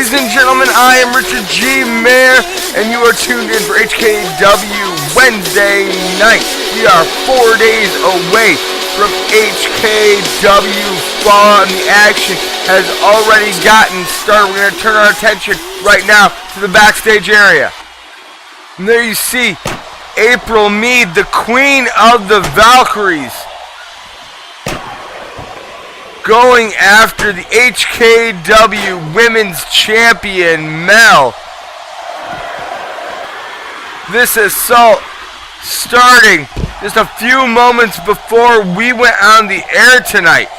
Ladies and gentlemen, I am Richard G. Mayer, and you are tuned in for HKW Wednesday night. We are 4 days away from HKW Fall, and the action has already gotten started. We're going to turn our attention right now to the backstage area. And there you see April Mead, the Queen of the Valkyries, going after the HKW Women's Champion, Mel. This assault starting just a few moments before we went on the air tonight.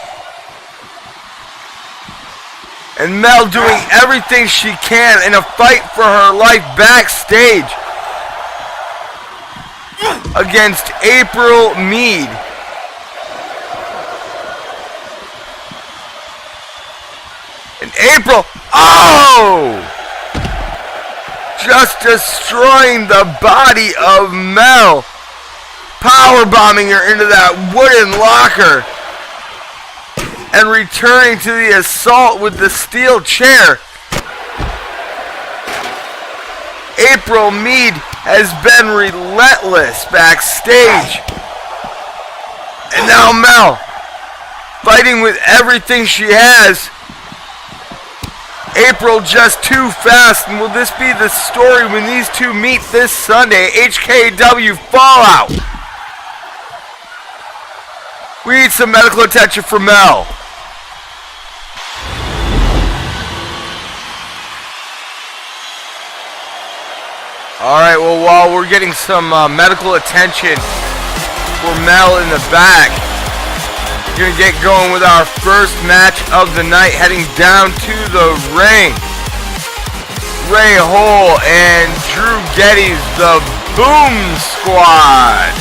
And Mel doing everything she can in a fight for her life backstage against April Mead. And April, just destroying the body of Mel, powerbombing her into that wooden locker, and returning to the assault with the steel chair. April Mead has been relentless backstage. And now Mel, fighting with everything she has. April just too fast, and will this be the story when these two meet this Sunday? HKW Fallout. We need some medical attention for Mel. Alright, well, while we're getting some medical attention for Mel in the back, we're going to get going with our first match of the night, heading down to the ring. Ray Hole and Drew Geddes, the Boom Squad.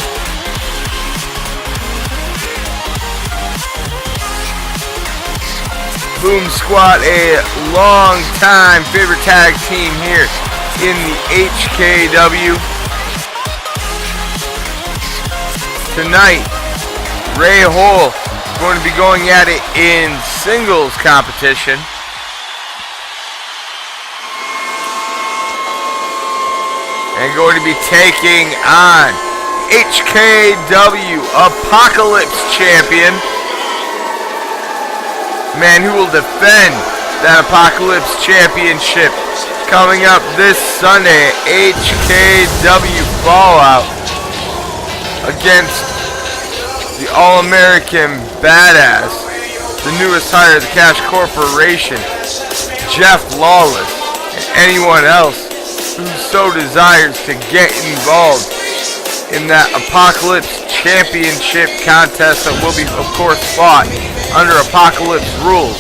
Boom Squad, a long-time favorite tag team here in the HKW. Tonight, Ray Hole going to be going at it in singles competition. And going to be taking on HKW Apocalypse Champion. Man who will defend that Apocalypse Championship coming up this Sunday at HKW Fallout against the All-American Badass, the newest hire of the Cash Corporation, Jeff Lawless, and anyone else who so desires to get involved in that Apocalypse Championship contest that will be, of course, fought under Apocalypse rules.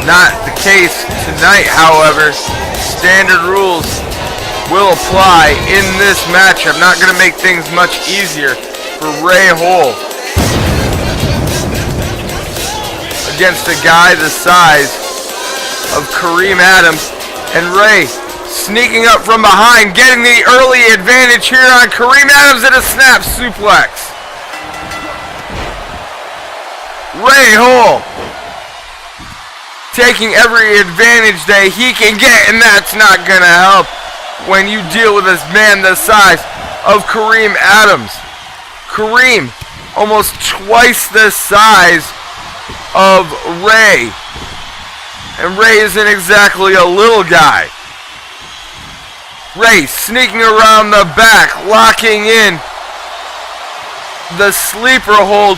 Not the case tonight, however. Standard rules will apply in this matchup. Not going to make things much easier for Ray Hole against a guy the size of Kareem Adams. And Ray sneaking up from behind, getting the early advantage here on Kareem Adams at a snap suplex. Ray Hole taking every advantage that he can get, and that's not going to help when you deal with this man the size of Kareem Adams. Kareem, almost twice the size of Ray. And Ray isn't exactly a little guy. Ray sneaking around the back, locking in the sleeper hold,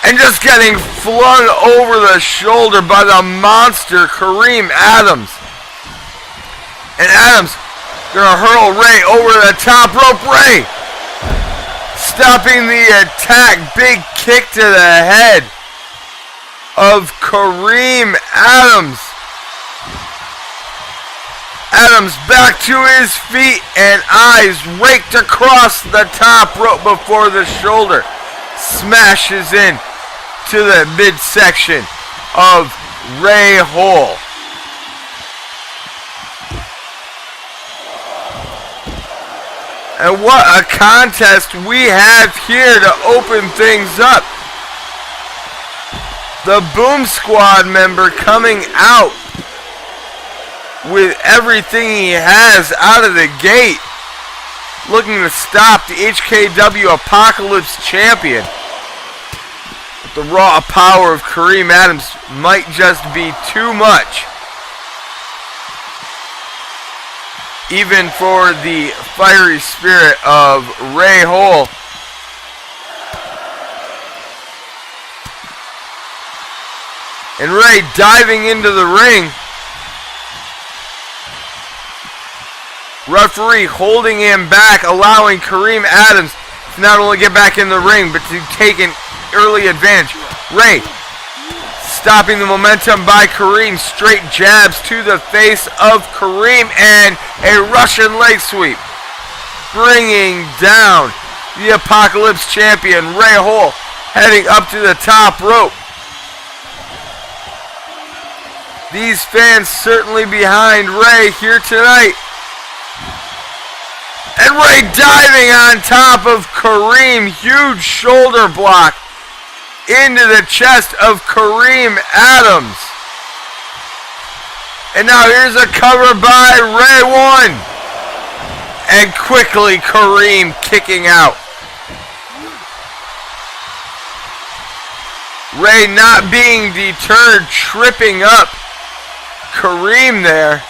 and just getting flung over the shoulder by the monster Kareem Adams. And Adams gonna hurl Ray over the top rope. Ray stopping the attack. Big kick to the head of Kareem Adams. Adams back to his feet and eyes raked across the top rope before the shoulder. Smashes in to the midsection of Ray Hole. And what a contest we have here to open things up. the Boom Squad member coming out with everything he has out of the gate, looking to stop the HKW Apocalypse champion. But the raw power of Kareem Adams might just be too much, even for the fiery spirit of Ray Hole. And Ray diving into the ring. Referee holding him back, allowing Kareem Adams to not only get back in the ring, but to take an early advantage. Ray stopping the momentum by Kareem. Straight jabs to the face of Kareem and a Russian leg sweep, bringing down the Apocalypse champion, Ray Hole, heading up to the top rope. These fans certainly behind Ray here tonight. And Ray diving on top of Kareem. Huge shoulder block into the chest of Kareem Adams. And now here's a cover by Ray 1. And quickly Kareem kicking out. Ray not being deterred, tripping up Kareem there.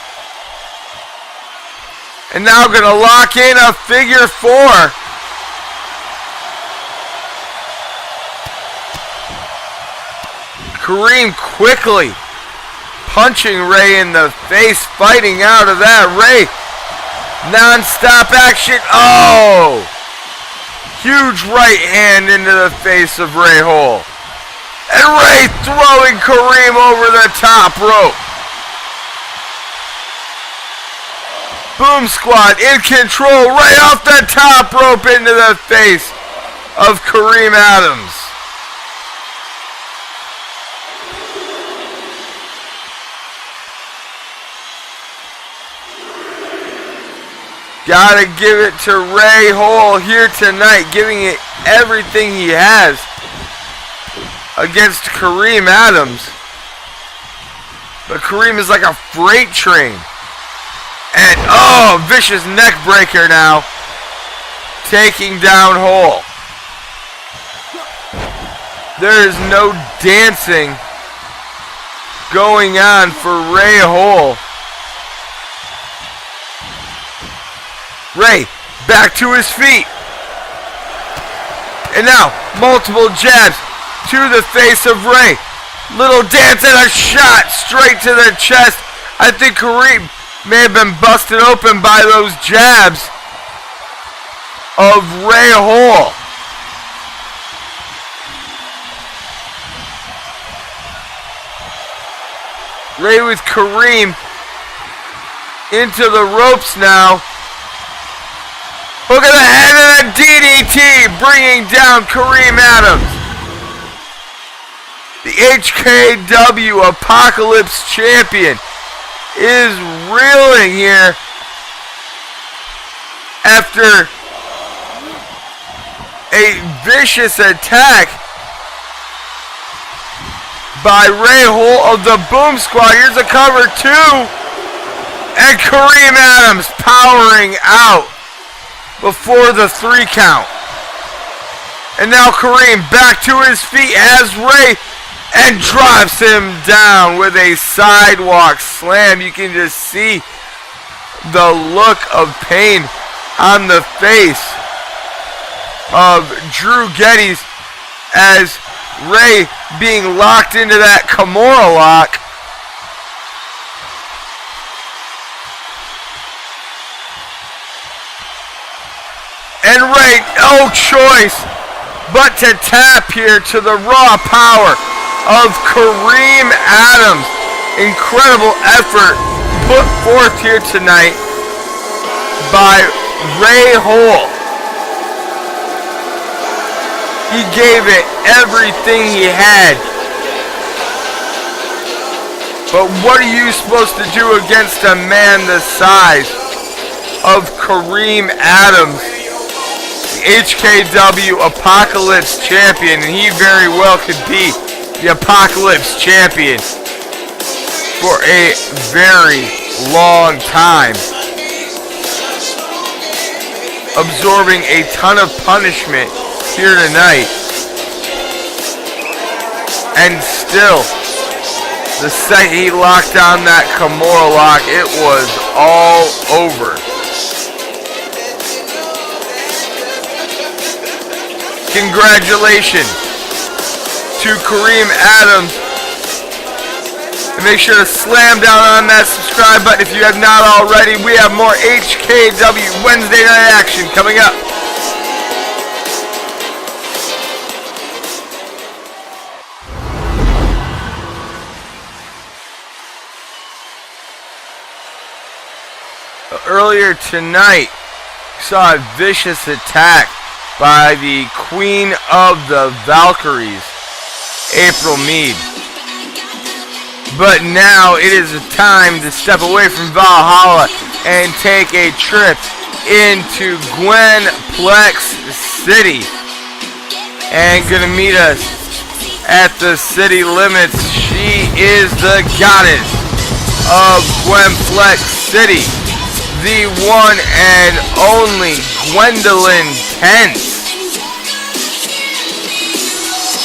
And now going to lock in a figure 4. Kareem quickly punching Ray in the face, fighting out of that. Ray, non-stop action. Oh! Huge right hand into the face of Ray Hole. And Ray throwing Kareem over the top rope. Boom Squad in control, right off the top rope into the face of Kareem Adams. Gotta give it to Ray Hole here tonight, giving it everything he has against Kareem Adams. But Kareem is like a freight train. And, oh, vicious neck breaker now. Taking down Hole. There is no dancing going on for Ray Hole. Ray back to his feet. And now, multiple jabs to the face of Ray. Little dance and a shot straight to the chest. I think Kareem may have been busted open by those jabs of Ray Hole. Ray with Kareem into the ropes now. Look at the head of the DDT, bringing down Kareem Adams. The HKW Apocalypse champion is reeling here after a vicious attack by Ray Hole of the Boom Squad. Here's a cover 2. And Kareem Adams powering out before the 3 count. And now Kareem back to his feet as Ray and drops him down with a sidewalk slam. You can just see the look of pain on the face of Drew Geddes as Ray being locked into that Kimura lock. And Ray, no choice but to tap here to the raw power of Kareem Adams. Incredible effort put forth here tonight by Ray Hole. He gave it everything he had. But what are you supposed to do against a man the size of Kareem Adams, the HKW Apocalypse champion? And he very well could be the Apocalypse champion for a very long time, absorbing a ton of punishment here tonight, and still, the second he locked on that Kimura lock, it was all over. Congratulations to Kareem Adams. And make sure to slam down on that subscribe button if you have not already. We have more HKW Wednesday night action coming up. Earlier tonight, we saw a vicious attack by the Queen of the Valkyries, April Mead. But now it is a time to step away from Valhalla and take a trip into Gwen Plex City. And gonna meet us at the city limits. She is the goddess of Gwen Plex City, the one and only Gwendolyn Tense.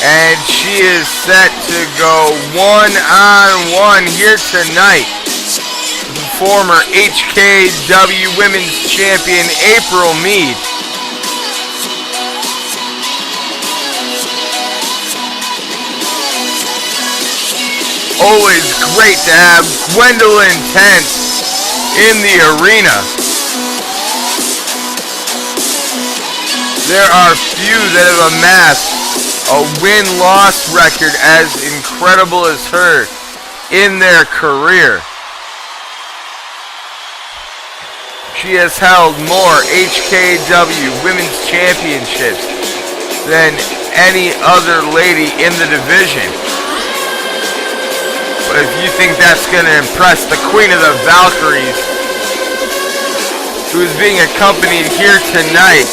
And she is set to go one-on-one here tonight with former HKW Women's Champion April Mead. Always great to have Gwendolyn Tense in the arena. There are few that have amassed a win-loss record as incredible as her in their career. She has held more HKW Women's Championships than any other lady in the division. But if you think that's going to impress the Queen of the Valkyries, who is being accompanied here tonight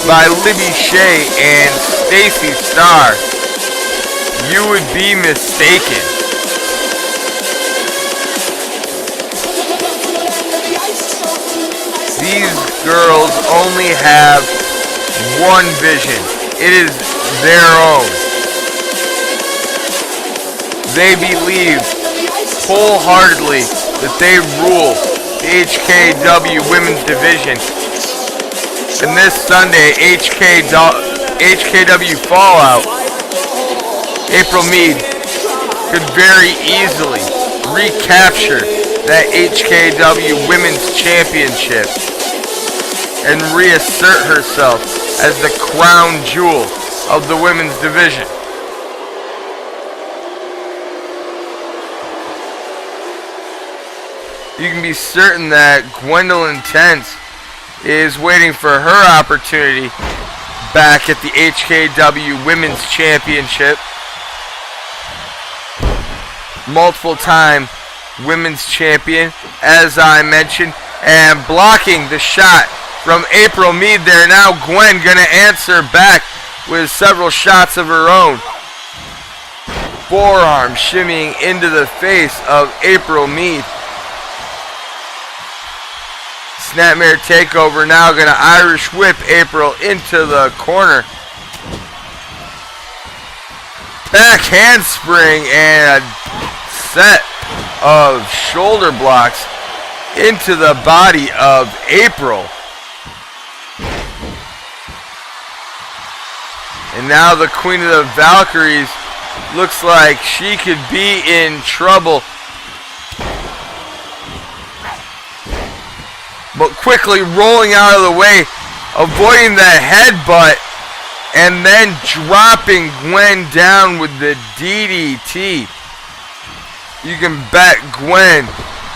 by Libby Shea and Stacy Starr, you would be mistaken. These girls only have one vision. It is their own. They believe wholeheartedly that they rule the HKW Women's Division. And this Sunday, HKW Fallout, April Mead could very easily recapture that HKW Women's Championship and reassert herself as the crown jewel of the women's division. You can be certain that Gwendolyn Tense is waiting for her opportunity back at the HKW Women's Championship. Multiple time Women's Champion, as I mentioned, and blocking the shot from April Mead there. Now Gwen gonna answer back with several shots of her own. Forearm shimmying into the face of April Mead. Snapmare takeover, now gonna Irish whip April into the corner. Back handspring and a set of shoulder blocks into the body of April. And now the Queen of the Valkyries looks like she could be in trouble. But quickly rolling out of the way, avoiding the headbutt, and then dropping Gwen down with the DDT. You can bet Gwen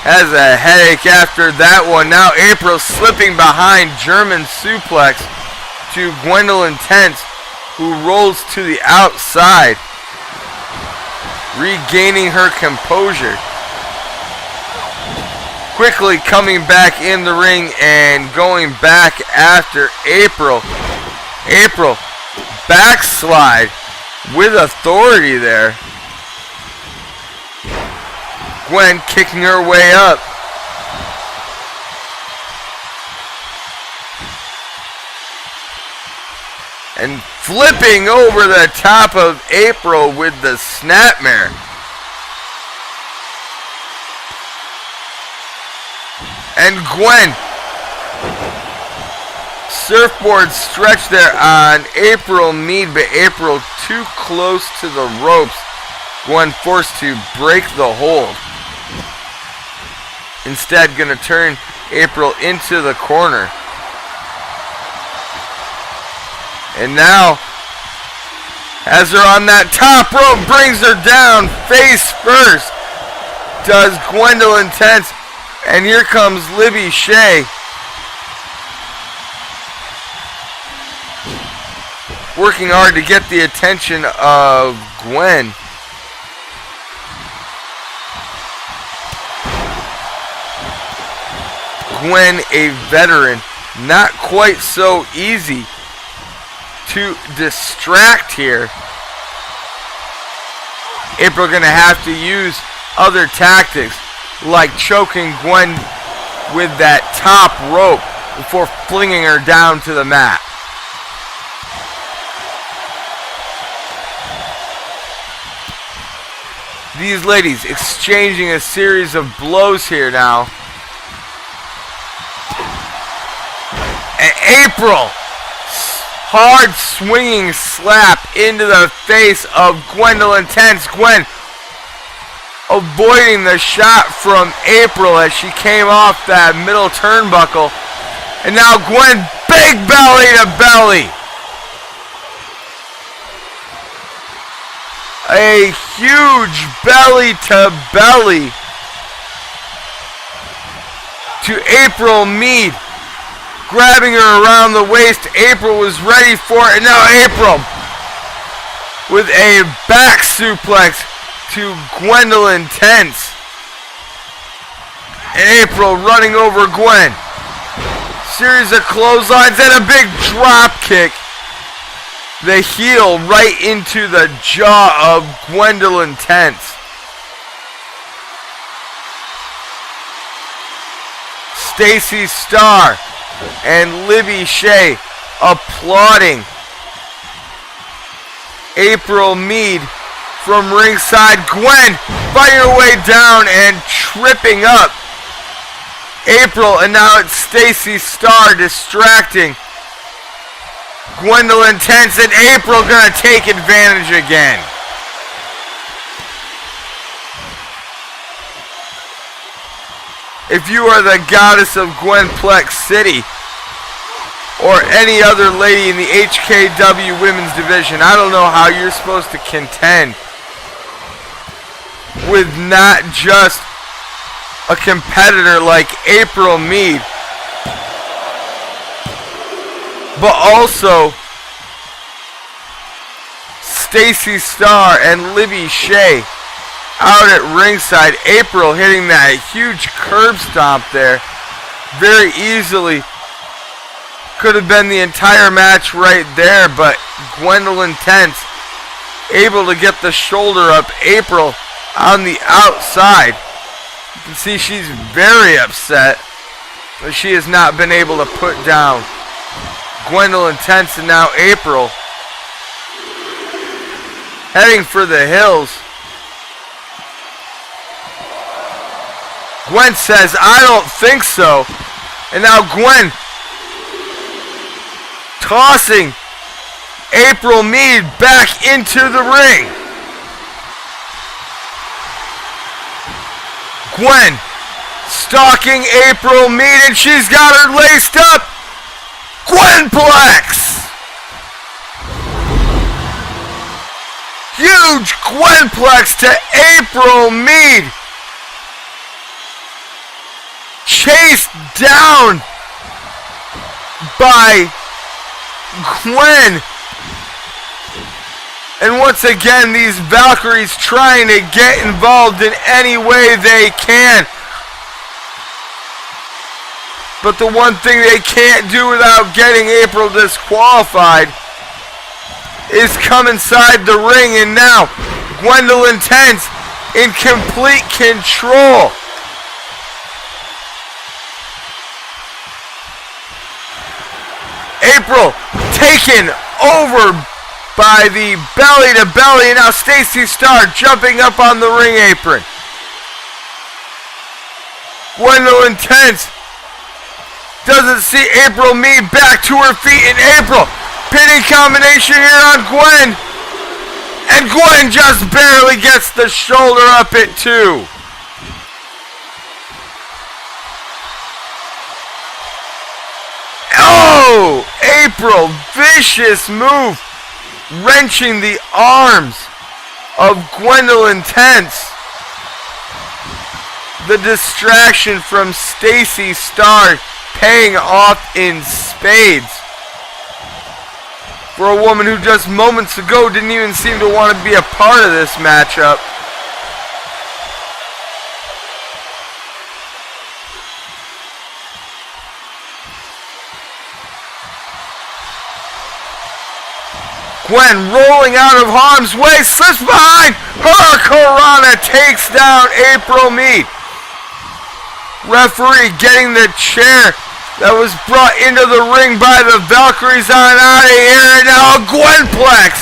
has a headache after that one. Now April slipping behind, German suplex to Gwendolyn Tense, who rolls to the outside, regaining her composure. Quickly coming back in the ring and going back after April. April backslide with authority there. Gwen kicking her way up. And flipping over the top of April with the snapmare. And Gwen, surfboard stretch there on April Mead, but April too close to the ropes. Gwen forced to break the hold. Instead, gonna turn April into the corner. And now, has her on that top rope, brings her down face first. Does Gwendolyn Tense. And here comes Libby Shea. Working hard to get the attention of Gwen. Gwen, a veteran, not quite so easy to distract here. April gonna have to use other tactics, like choking Gwen with that top rope before flinging her down to the mat. These ladies exchanging a series of blows here now. And April, hard swinging slap into the face of Gwendolyn Tense. Gwen avoiding the shot from April as she came off that middle turnbuckle. And now Gwen, big belly to belly. A huge belly to belly to April Mead. Grabbing her around the waist. April was ready for it. And now April with a back suplex to Gwendolyn Tense. And April running over Gwen. Series of clotheslines and a big drop kick. The heel right into the jaw of Gwendolyn Tense. Stacy Starr and Libby Shea applauding April Mead from ringside. Gwen fighting her way down and tripping up April, and now it's Stacy Starr distracting Gwendolyn Tense, and April gonna take advantage again. If you are the goddess of Gwenplex City or any other lady in the HKW women's division, I don't know how you're supposed to contend with not just a competitor like April Mead, but also Stacy Starr and Libby Shea out at ringside. April hitting that huge curb stomp there very easily. Could have been the entire match right there, but Gwendolyn Tense able to get the shoulder up. April on the outside. You can see she's very upset that she has not been able to put down Gwendolyn Tense, and now April heading for the hills. Gwen says, I don't think so. And now Gwen tossing April Mead back into the ring. Gwen stalking April Mead, and she's got her laced up. Gwenplex! Huge Gwenplex to April Mead. Chased down by Gwen. And once again, these Valkyries trying to get involved in any way they can. But the one thing they can't do without getting April disqualified is come inside the ring. And now Gwendolyn Tense in complete control. April taken over by the belly to belly, and now Stacy Starr jumping up on the ring apron. Gwendolyn Tense doesn't see April Mead back to her feet, and April pinning combination here on Gwen. And Gwen just barely gets the shoulder up it too. Oh, April, vicious move, wrenching the arms of Gwendolyn Tense. The distraction from Stacy Starr paying off in spades for a woman who just moments ago didn't even seem to want to be a part of this matchup. Gwen rolling out of harm's way, slips behind. Hurricanrana takes down April Mead. Referee getting the chair that was brought into the ring by the Valkyries on out of here. And now Gwenplex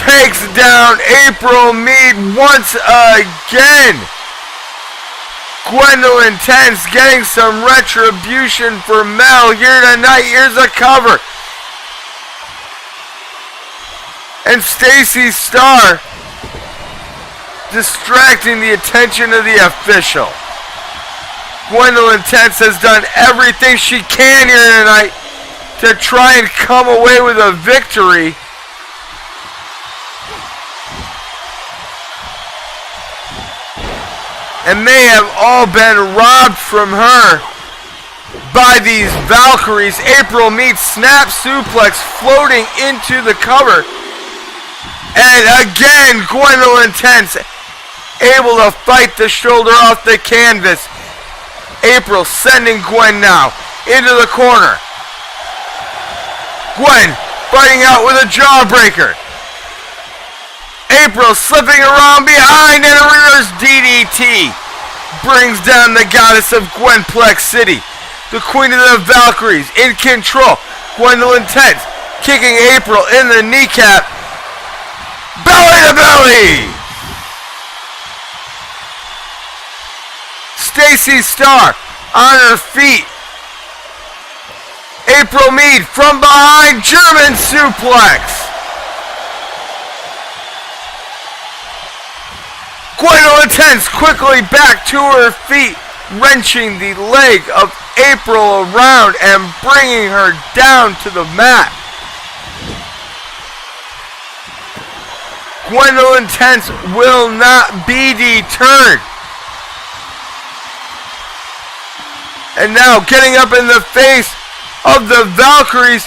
takes down April Mead once again. Gwendolyn Tense getting some retribution for Mel here tonight. Here's a cover. And Stacy Starr distracting the attention of the official. Gwendolyn Tense has done everything she can here tonight to try and come away with a victory. And may have all been robbed from her by these Valkyries. April Mead snap suplex floating into the cover. And again, Gwendolyn Tense able to fight the shoulder off the canvas. April sending Gwen now into the corner. Gwen fighting out with a jawbreaker. April slipping around behind and a reverse DDT brings down the goddess of Gwenplex City. The queen of the Valkyries in control. Gwendolyn Tense kicking April in the kneecap. Belly to belly! Stacy Starr on her feet. April Mead from behind, German suplex. Gwendolyn Tense quickly back to her feet, wrenching the leg of April around and bringing her down to the mat. Gwendolyn Tense will not be deterred. And now getting up in the face of the Valkyries.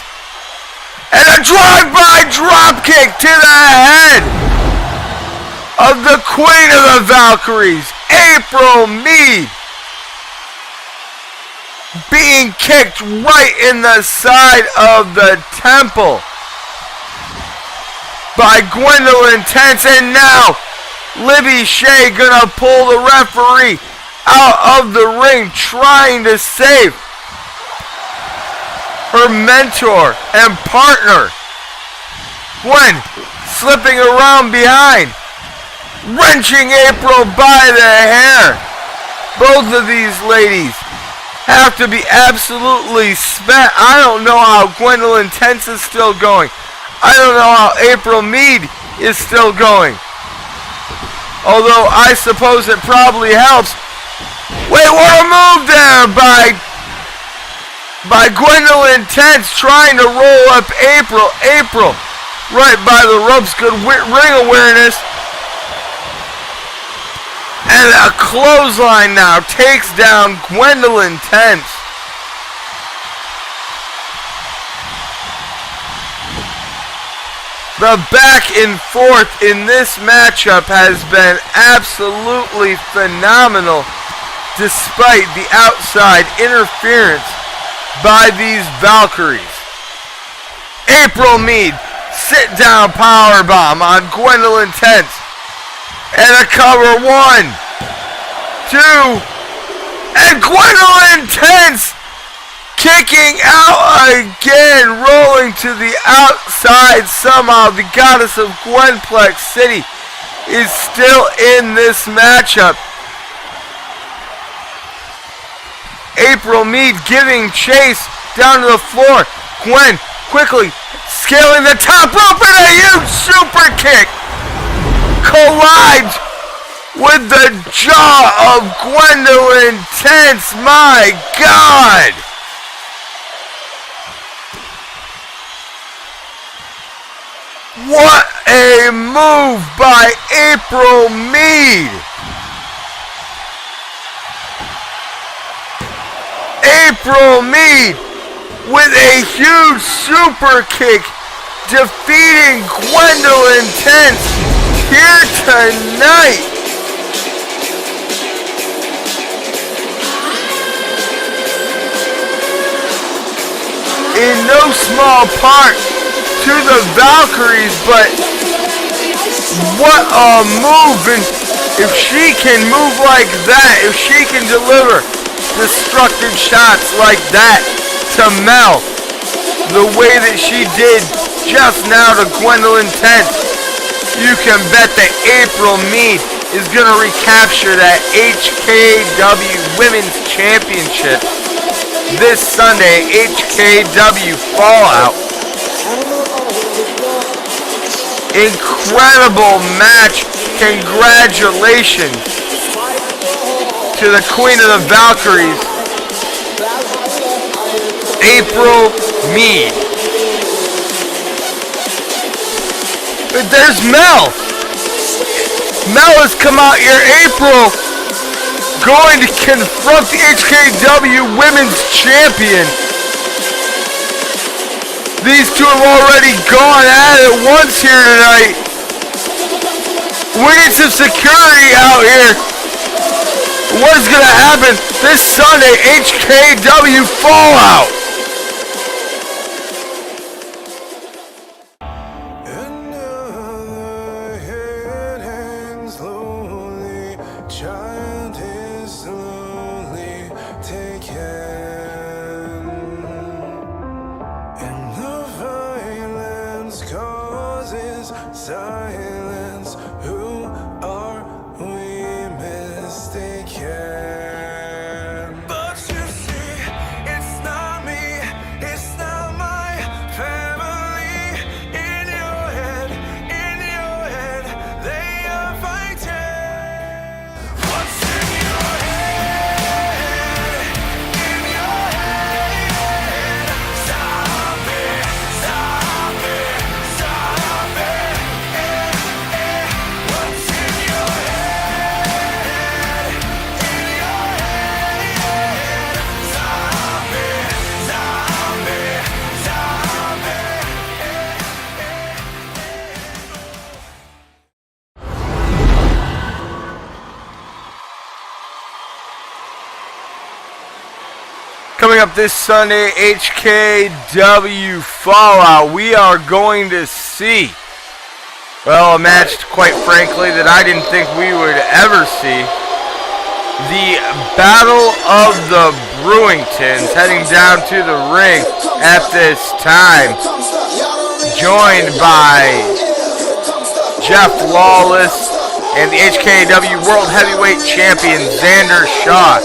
And a drive-by dropkick to the head of the queen of the Valkyries, April Mead. Being kicked right in the side of the temple by Gwendolyn Tense, and now Libby Shea gonna pull the referee out of the ring, trying to save her mentor and partner. Gwen slipping around behind, wrenching April by the hair. Both of these ladies have to be absolutely spent. I don't know how Gwendolyn Tense is still going. I don't know how April Mead is still going. Although I suppose it probably helps. Wait, what a move there by Gwendolyn Tense trying to roll up April. April right by the ropes, good ring awareness. And a clothesline now takes down Gwendolyn Tense. The back and forth in this matchup has been absolutely phenomenal, despite the outside interference by these Valkyries. April Mead, sit down powerbomb on Gwendolyn Tense. And a cover. 1, 2, and Gwendolyn Tense kicking out again, rolling to the outside somehow. The goddess of Gwenplex City is still in this matchup. April Mead giving chase down to the floor. Gwen quickly scaling the top rope and a huge super kick collides with the jaw of Gwendolyn Tense. My God! What a move by April Mead! April Mead with a huge super kick defeating Gwendolyn Tense here tonight. In no small part to the Valkyries, but what a move. And if she can move like that, if she can deliver destructive shots like that to Mel, the way that she did just now to Gwendolyn Tense, you can bet that April Mead is going to recapture that HKW Women's Championship this Sunday, HKW Fallout. Incredible match. Congratulations to the Queen of the Valkyries, April Mead. But there's Mel. Mel has come out here. April going to confront the HKW Women's Champion. These two have already gone at it once here tonight. We need some security out here. What is going to happen this Sunday, HKW Fallout? Another head hangs slowly, child is slowly taken, and the violence causes silence. Who are we mistaken? But you see, it's not me, it's not my family. In your head, they are fighting. What's in your head? In your head. Stop it, stop it, stop it. What's in your head? In your head. Stop it, stop it, stop it. Coming up this Sunday, HKW Fallout, we are going to see, well, a match, quite frankly, that I didn't think we would ever see. The Battle of the Brewingtons heading down to the ring at this time, joined by Jeff Lawless and the HKW World Heavyweight Champion Xander Shaw.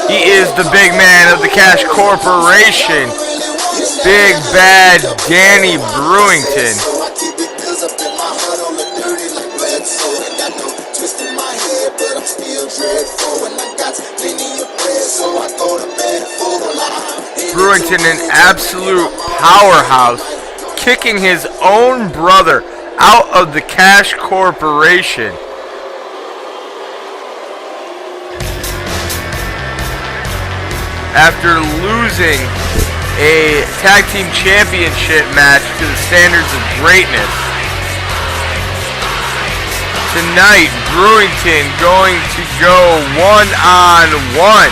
He is the big man of the Cash Corporation, Big Bad Danny Brewington. Brewington, an absolute powerhouse, kicking his own brother out of the Cash Corporation. After losing a tag team championship match to the Standards of Greatness. Tonight, Brewington going to go one-on-one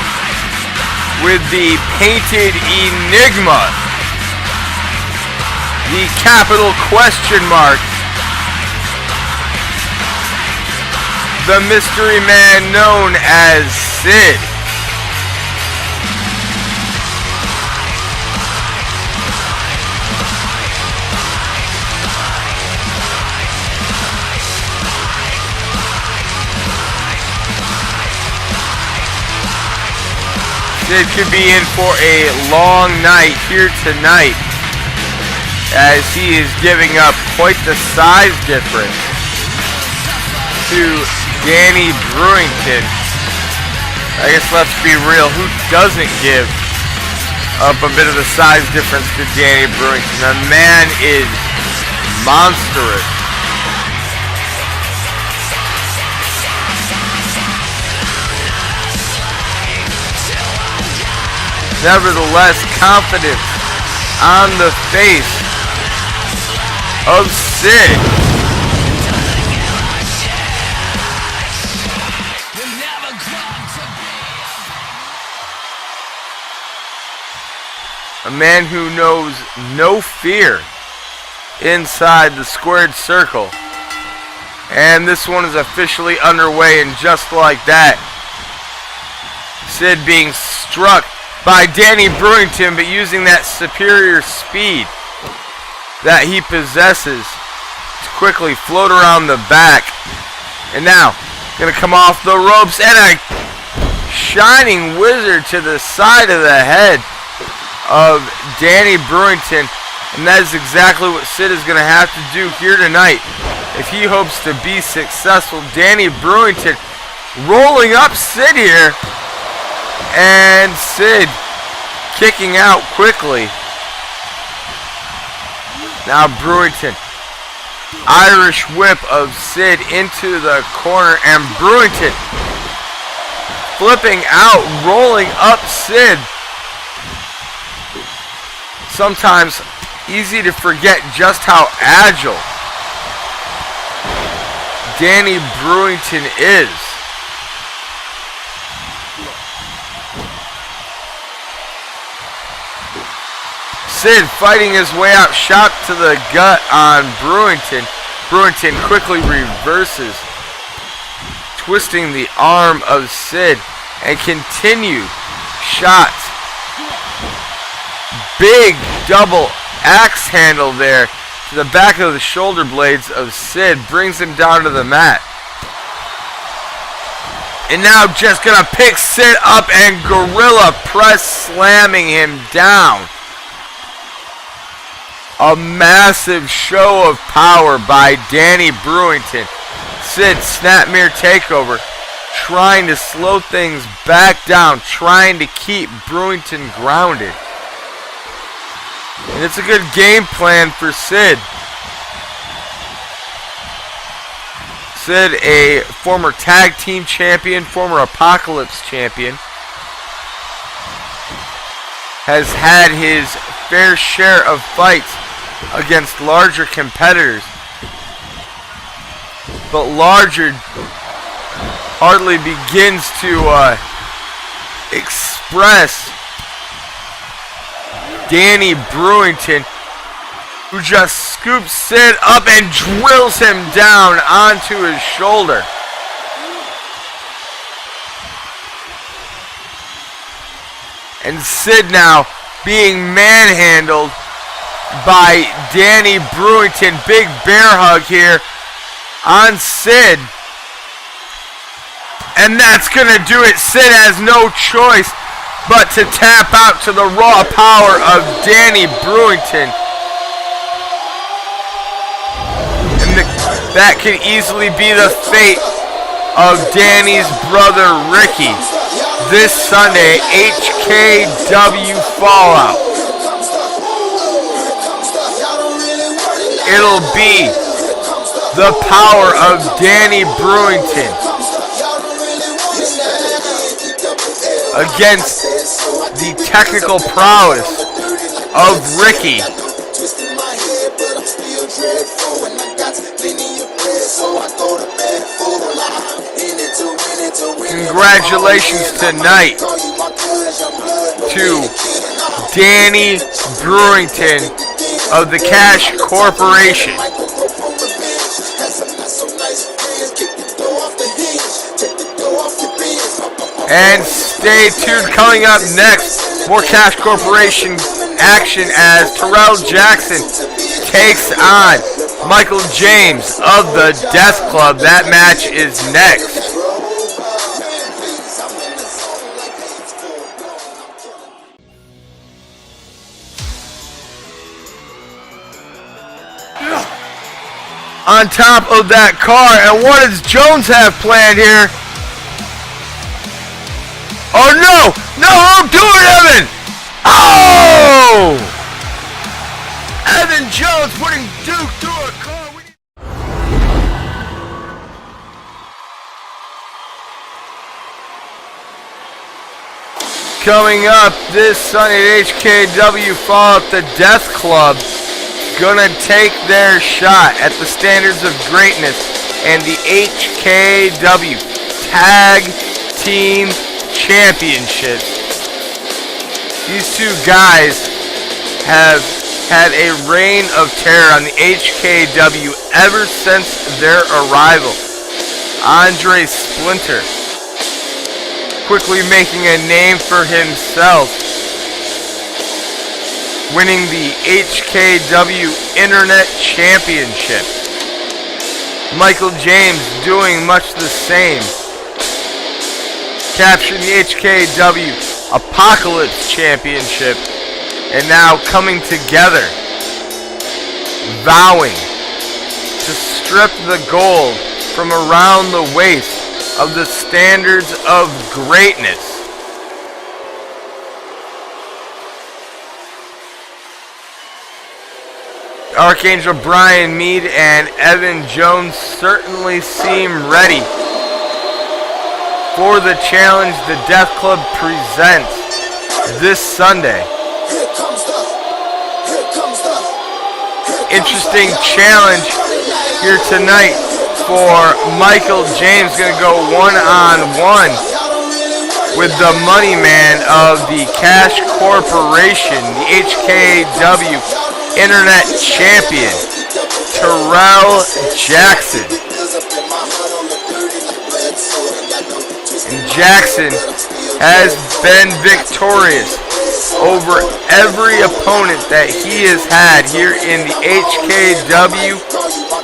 with the Painted Enigma, the capital question mark, the mystery man known as Sid. Sid could be in for a long night here tonight, as he is giving up quite the size difference to Danny Brewington. I guess let's be real, who doesn't give up a bit of the size difference to Danny Brewington? The man is monstrous. Nevertheless, confidence on the face of Sid. A man who knows no fear inside the squared circle. And this one is officially underway, and just like that, Sid being struck by Danny Brewington, but using that superior speed that he possesses to quickly float around the back. And now, gonna come off the ropes, and a shining wizard to the side of the head of Danny Brewington. And that is exactly what Sid is gonna have to do here tonight if he hopes to be successful. Danny Brewington rolling up Sid here. And Sid kicking out quickly. Now Brewington, Irish whip of Sid into the corner, and Brewington flipping out, rolling up Sid. Sometimes easy to forget just how agile Danny Brewington is. Sid fighting his way out, shot to the gut on Brewington. Brewington quickly reverses, twisting the arm of Sid, and continued shots. Big double axe handle there to the back of the shoulder blades of Sid, brings him down to the mat. And now just gonna pick Sid up and gorilla press, slamming him down. A massive show of power by Danny Brewington. Sid, snapmare takeover, trying to slow things back down, trying to keep Brewington grounded. And it's a good game plan for Sid. Sid, a former tag team champion, former Apocalypse champion, has had his fair share of fights against larger competitors, but larger hardly begins to express Danny Brewington, who just scoops Sid up and drills him down onto his shoulder. And Sid now being manhandled by Danny Brewington. Big bear hug here on Sid. And that's going to do it. Sid has no choice but to tap out to the raw power of Danny Brewington. And that could easily be the fate of Danny's brother Ricky this Sunday, HKW Fallout. It'll be the power of Danny Brewington against the technical prowess of Ricky. Congratulations tonight to Danny Brewington of the Cash Corporation. And stay tuned. Coming up next, more Cash Corporation action as Tyrell Jackson takes on Michael James of the Death Club. That match is next. On top of that car, and what does Jones have planned here? Oh no! No, don't do it, Evan! Oh! Evan Jones putting Duke through a car. Coming up this Sunday at HKW, Fall Out the Death Club. Gonna take their shot at the standards of greatness and the HKW Tag Team Championships. These two guys have had a reign of terror on the HKW ever since their arrival. Andre Splinter quickly making a name for himself, winning the HKW Internet Championship. Michael James doing much the same, capturing the HKW Apocalypse Championship, and now coming together, vowing to strip the gold from around the waist of the standards of greatness. Archangel Brian Mead and Evan Jones certainly seem ready for the challenge the Death Club presents this Sunday. Interesting challenge here tonight for Michael James. Going to go one-on-one with the money man of the Cash Corporation, the HKW Internet Champion, Tyrell Jackson. And Jackson has been victorious over every opponent that he has had here in the HKW,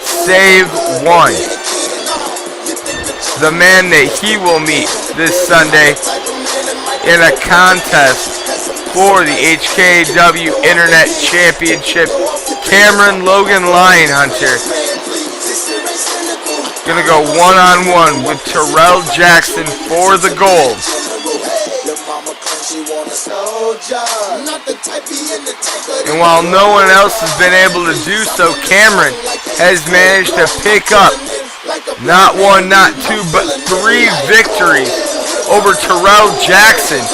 save one. The man that he will meet this Sunday in a contest for the HKW Internet Championship, Cameron Logan Lionhunter. Gonna go one-on-one with Tyrell Jackson for the gold. And while no one else has been able to do so, Cameron has managed to pick up not one, not two, but 3 victories over Tyrell Jackson,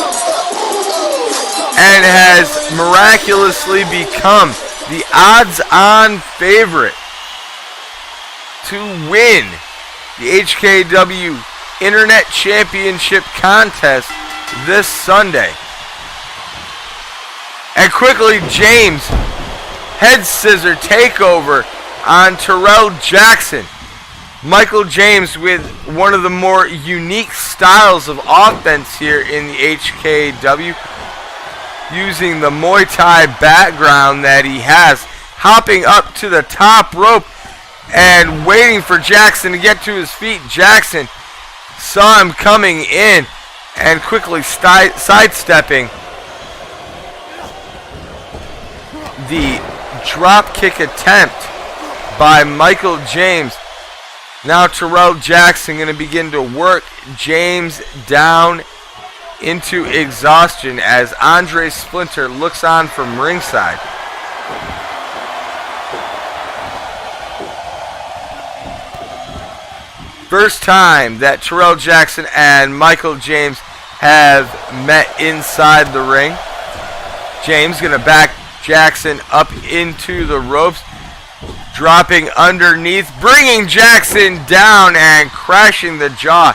and has miraculously become the odds-on favorite to win the HKW Internet Championship contest this Sunday. And quickly, James, head scissor takeover on Tyrell Jackson. Michael James with one of the more unique styles of offense here in the HKW, using the Muay Thai background that he has, hopping up to the top rope and waiting for Jackson to get to his feet. Jackson saw him coming in and quickly sidestepping the drop kick attempt by Michael James. Now Tyrell Jackson going to begin to work James down into exhaustion as Andre Splinter looks on from ringside. First time that Tyrell Jackson and Michael James have met inside the ring. James going to back Jackson up into the ropes, dropping underneath, bringing Jackson down and crashing the jaw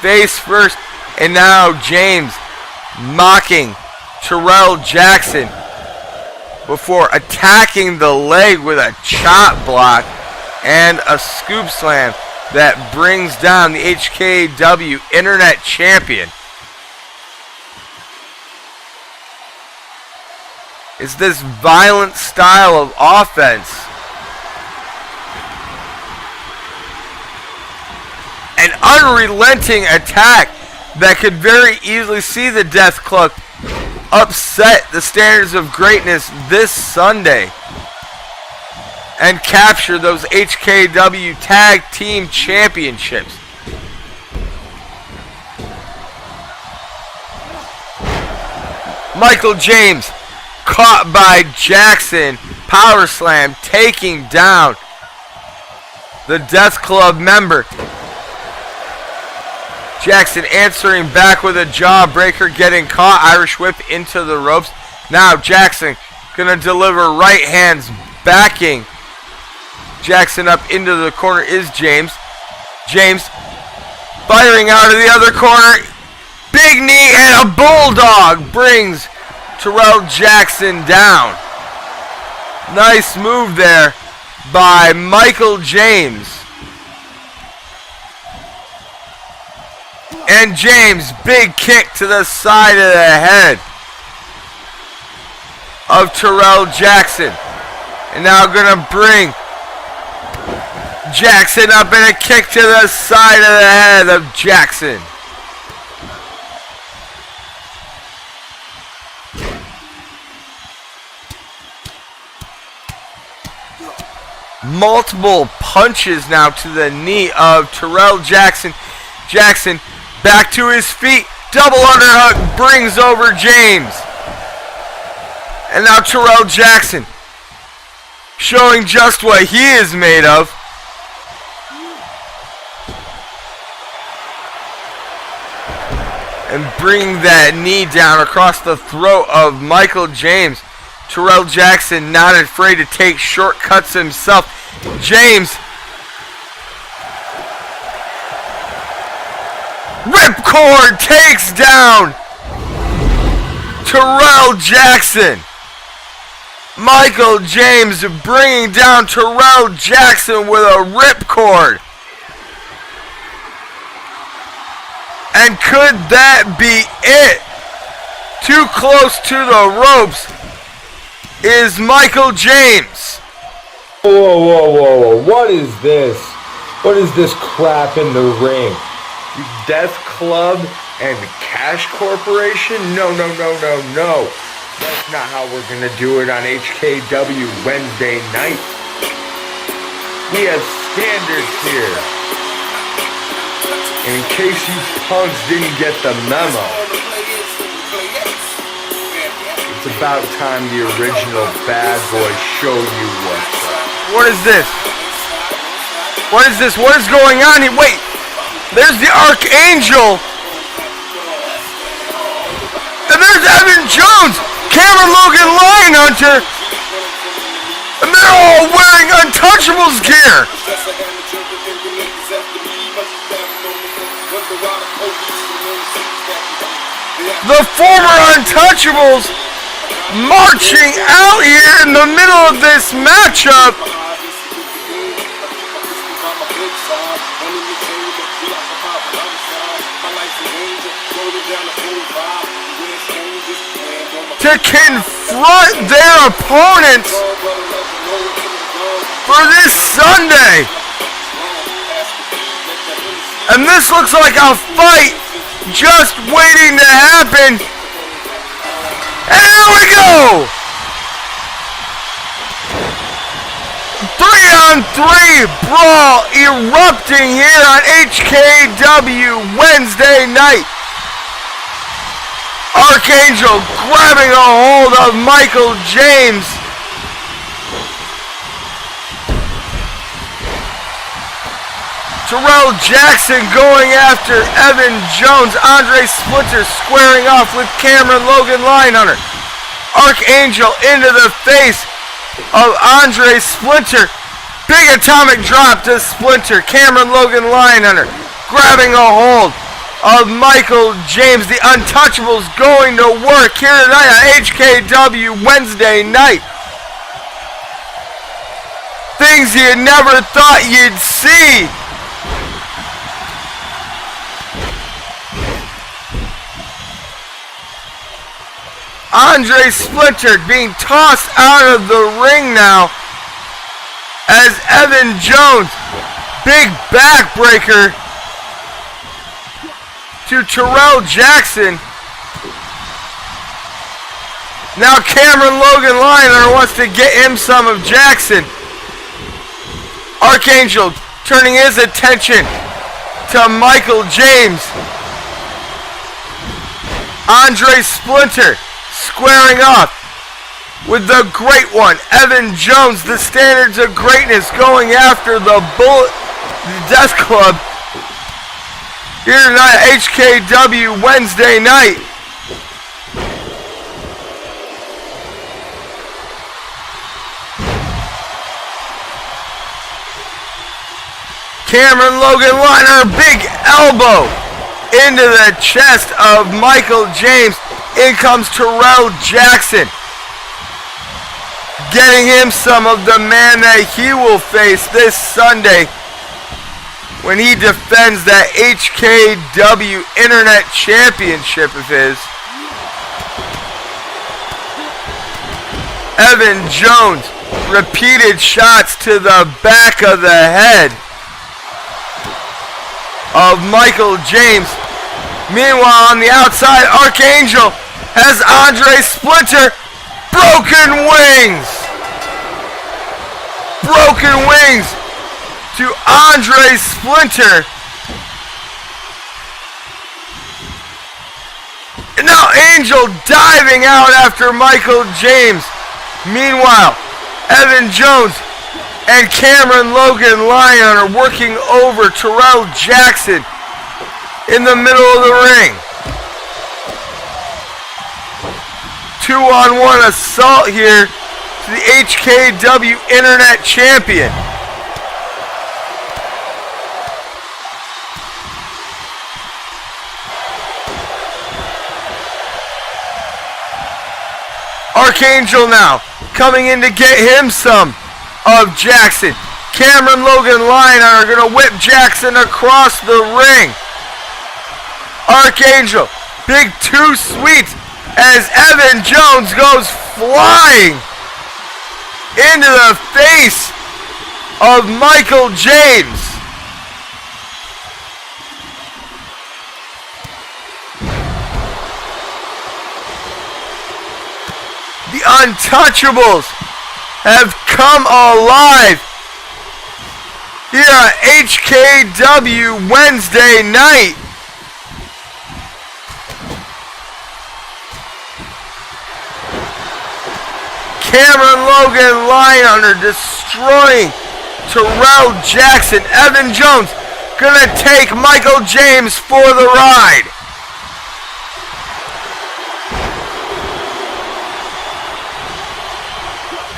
face first. And now James mocking Tyrell Jackson before attacking the leg with a chop block and a scoop slam that brings down the HKW Internet Champion. is this violent style of offense. An unrelenting attack that could very easily see the Death Club upset the standards of greatness this Sunday and capture those HKW Tag Team Championships. Michael James caught by Jackson, power slam, taking down the Death Club member. Jackson answering back with a jawbreaker, getting caught, Irish whip into the ropes. Now Jackson gonna deliver right hands, backing Jackson up into the corner is James. James firing out of the other corner. Big knee and a bulldog brings Tyrell Jackson down. Nice move there by Michael James. And James, big kick to the side of the head of Tyrell Jackson. And now gonna bring Jackson up and a kick to the side of the head of Jackson. Multiple punches now to the knee of Tyrell Jackson. Jackson back to his feet. Double underhook brings over James. And now Tyrell Jackson showing just what he is made of. And bring that knee down across the throat of Michael James. Tyrell Jackson not afraid to take shortcuts himself. James. Ripcord takes down Tyrell Jackson. Michael James bringing down Tyrell Jackson with a ripcord. And could that be it? Too close to the ropes is Michael James. Whoa, whoa, whoa, whoa. What is this? What is this crap in the ring? Death Club and Cash Corporation? No, no, no, no, no. That's not how we're going to do it on HKW Wednesday night. We have standards here. In case you punks didn't get the memo, it's about time the original bad boys show you what's up. What is this? What is this? What is going on here? Wait, there's the Archangel. And there's Evan Jones, Cameron Logan Lion Hunter. And they're all wearing Untouchables gear. The former Untouchables marching out here in the middle of this matchup. To confront their opponents for this Sunday. And this looks like a fight just waiting to happen. And here we go! 3-on-3 brawl erupting here on HKW Wednesday night. Archangel grabbing a hold of Michael James. Tyrell Jackson going after Evan Jones. Andre Splitter squaring off with Cameron Logan Lionhunter. Archangel into the face of Andre Splitter. Big atomic drop to Splinter. Cameron Logan Lionhunter grabbing a hold of Michael James. The Untouchables going to work here tonight on HKW Wednesday night. Things you never thought you'd see. Andre Splinter being tossed out of the ring now as Evan Jones, big backbreaker to Tyrell Jackson. Now Cameron Logan Lionheart wants to get him some of Jackson. Archangel turning his attention to Michael James. Andre Splinter squaring off with the great one, Evan Jones. The standards of greatness going after the Bullet, the Death Club. Here tonight, HKW Wednesday night. Cameron Logan Liner, big elbow into the chest of Michael James. In comes Tyrell Jackson, getting him some of the man that he will face this Sunday when he defends that HKW Internet Championship of his. Evan Jones, repeated shots to the back of the head of Michael James. Meanwhile, on the outside, Archangel has Andre Splinter. Broken wings! Broken wings to Andre Splinter. And now Angel diving out after Michael James. Meanwhile, Evan Jones and Cameron Logan Lyon are working over Tyrell Jackson in the middle of the ring. 2-on-1 assault here to the HKW Internet Champion. Archangel now coming in to get him some of Jackson. Cameron Logan Lyon are going to whip Jackson across the ring. Archangel, big too sweet as Evan Jones goes flying into the face of Michael James. The Untouchables have come alive here at HKW Wednesday night. Cameron Logan Lionheart destroying Tyrell Jackson. Evan Jones gonna take Michael James for the ride.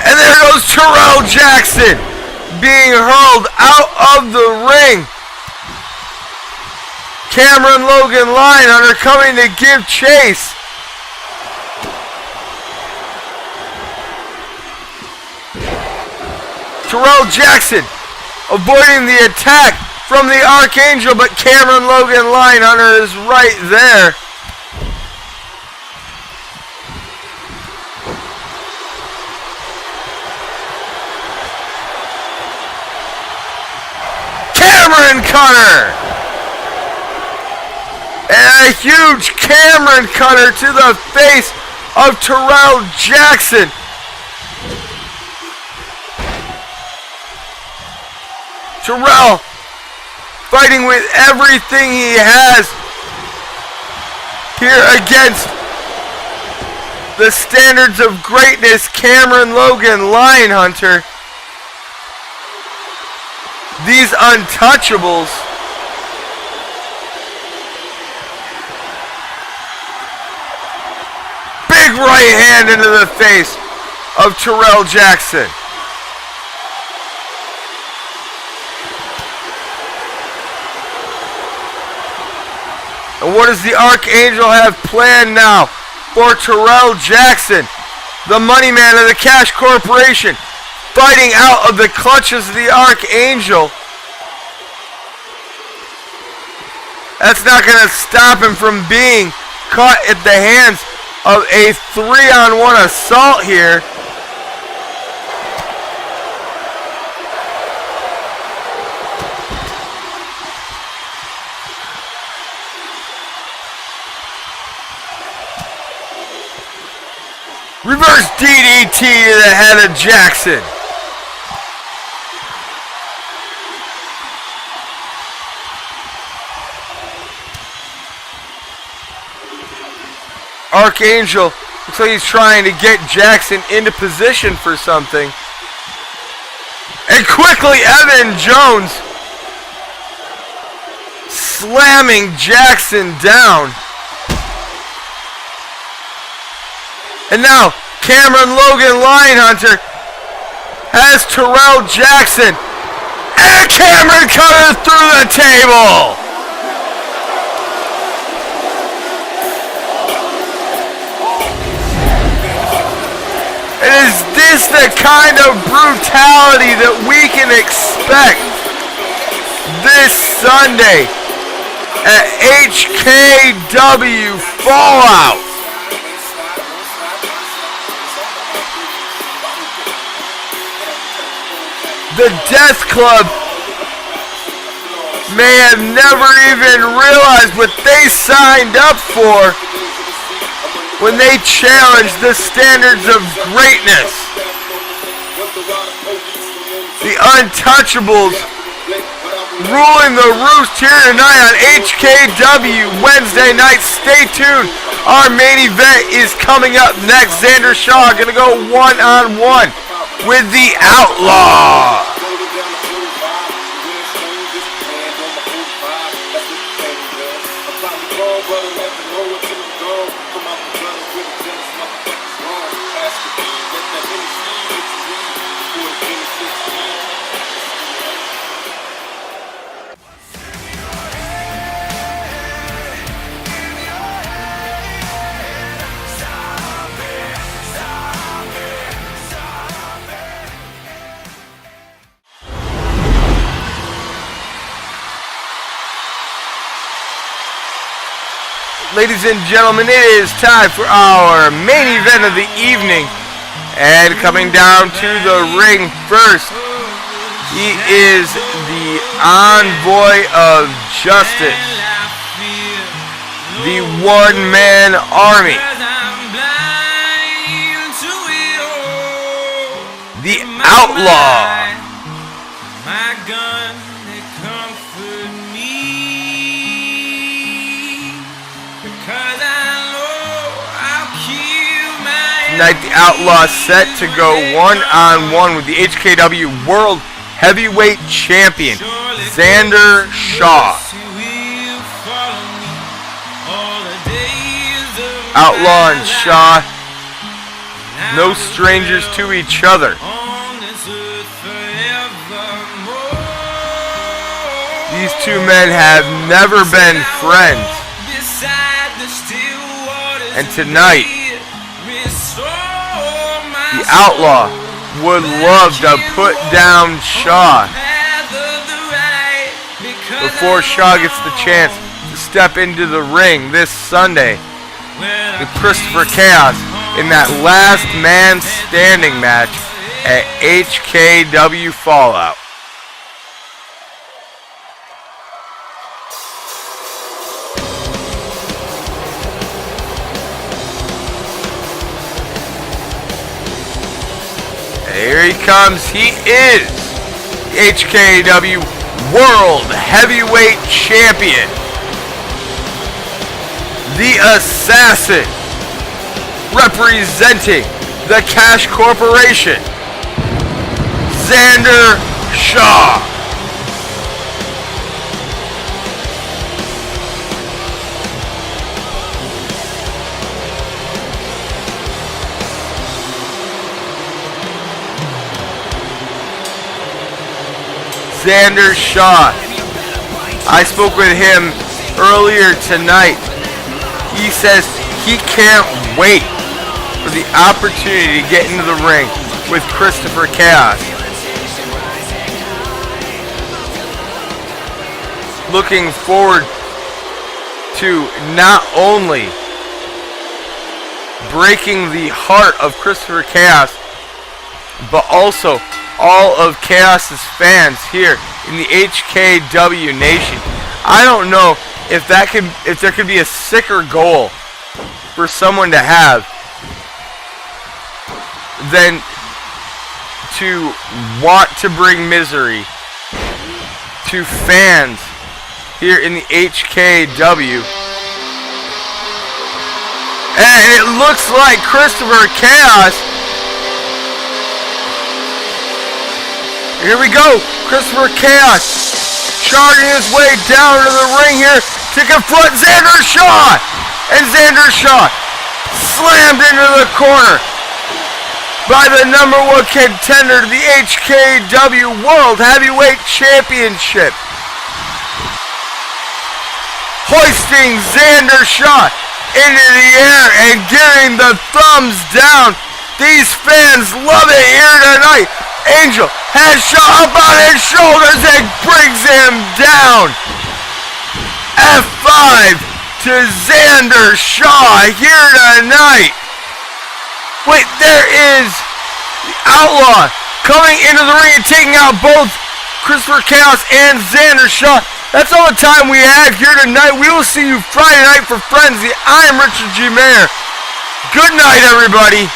And there goes Tyrell Jackson being hurled out of the ring. Cameron Logan Lionheart coming to give chase. Tyrell Jackson avoiding the attack from the Archangel, but Cameron Logan Lionheart is right there. Cameron Cutter! And a huge Cameron Cutter to the face of Tyrell Jackson. Tyrell fighting with everything he has here against the standards of greatness, Cameron Logan Lionheart. These Untouchables. Big right hand into the face of Tyrell Jackson. And what does the Archangel have planned now for Tyrell Jackson, the money man of the Cash Corporation, fighting out of the clutches of the Archangel? That's not going to stop him from being caught at the hands of a 3-on-1 assault here. Reverse DDT to the head of Jackson. Archangel looks like he's trying to get Jackson into position for something. And quickly Evan Jones slamming Jackson down. And now Cameron Logan Lionhunter has Tyrell Jackson. And Cameron coming through the table. And is this the kind of brutality that we can expect this Sunday at HKW Fallout? The Death Club may have never even realized what they signed up for when they challenged the standards of greatness. The Untouchables ruling the roost here tonight on HKW Wednesday night. Stay tuned. Our main event is coming up next. Xander Shaw gonna go one-on-one with the Outlaw. Ladies and gentlemen, it is time for our main event of the evening. And coming down to the ring first, he is the envoy of justice, the one-man army, the Outlaw. Tonight, the Outlaw set to go one-on-one with the HKW World Heavyweight Champion, Xander Shaw. Outlaw and Shaw, no strangers to each other. These two men have never been friends. And tonight, the Outlaw would love to put down Shaw before Shaw gets the chance to step into the ring this Sunday with Christopher Chaos in that last man standing match at HKW Fallout. Here he comes. He is the HKW World Heavyweight Champion, the Assassin, representing the Cash Corporation, Xander Shaw. Xander Shaw. I spoke with him earlier tonight. He says he can't wait for the opportunity to get into the ring with Christopher Chaos. Looking forward to not only breaking the heart of Christopher Chaos, but also all of Chaos's fans here in the HKW Nation. I don't know if there could be a sicker goal for someone to have than to want to bring misery to fans here in the HKW. And it looks like Christopher Chaos. Here we go. Christopher Chaos charging his way down to the ring here to confront Xander Shaw. And Xander Shaw slammed into the corner by the #1 contender to the HKW World Heavyweight Championship. Hoisting Xander Shaw into the air and giving the thumbs down. These fans love it here tonight. Angel has Shaw up on his shoulders and brings him down. F5 to Xander Shaw here tonight. Wait, there is the Outlaw coming into the ring and taking out both Christopher Chaos and Xander Shaw. That's all the time we have here tonight. We will see you Friday night for Frenzy. I am Richard G. Mayer. Good night, everybody.